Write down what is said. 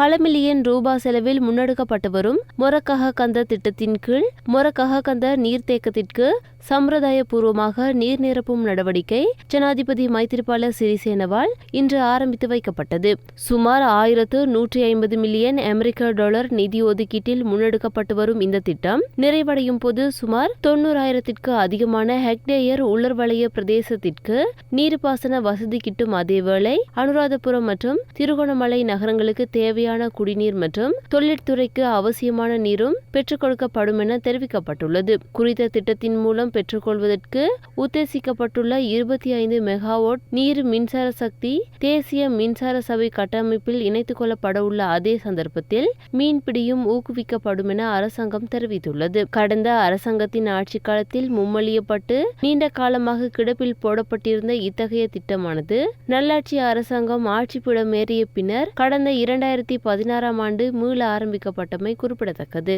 பல மில்லியன் ரூபாய் செலவில் முன்னெடுக்கப்பட்டு வரும் மொரக்கஹகந்த திட்டத்தின் கீழ் மொரக்கஹகந்த நீர்த்தேக்கத்திற்கு சம்பிரதாயபூர்வமாக நீர் நிரப்பும் நடவடிக்கை ஜனாதிபதி மைத்திரிபால சிறிசேனவால் இன்று ஆரம்பித்து வைக்கப்பட்டது. சுமார் 1150 மில்லியன் அமெரிக்க டாலர் நிதி ஒதுக்கீட்டில் முன்னெடுக்கப்பட்டு வரும் இந்த திட்டம் நிறைவடையும் போது சுமார் 90,000ற்கு அதிகமான ஹெக்டேயர் உலர் வலய பிரதேசத்திற்கு நீர்ப்பாசன வசதி கிட்டும். அதேவேளை அனுராதபுரம் மற்றும் திருகோணமலை நகரங்களுக்கு தேவையான குடிநீர் மற்றும் தொழிற்துறைக்கு அவசியமான நீரும் பெற்றுக் கொடுக்கப்படும் என தெரிவிக்கப்பட்டுள்ளது. குறித்த திட்டத்தின் மூலம் பெற்றுக்கொள்வதற்கு உத்தேசிக்கப்பட்டுள்ள 25 மெகாவாட் நீர் மின்சார சக்தி தேசிய மின்சார சபை கட்டமைப்பில் இணைத்துக் கொள்ளப்பட உள்ள அதே சந்தர்ப்பத்தில் மீன்பிடியும் ஊக்குவிக்கப்படும் என அரசாங்கம் தெரிவித்துள்ளது. கடந்த அரசாங்கத்தின் ஆட்சி காலத்தில் முன்மொழியப்பட்டு நீண்ட காலமாக கிடப்பில் போடப்பட்டிருந்த இத்தகைய திட்டமானது நல்லாட்சி அரசாங்கம் ஆட்சிப்பிடமேறிய பின்னர் கடந்த 2016ஆம் ஆண்டு மீள ஆரம்பிக்கப்பட்டமை குறிப்பிடத்தக்கது.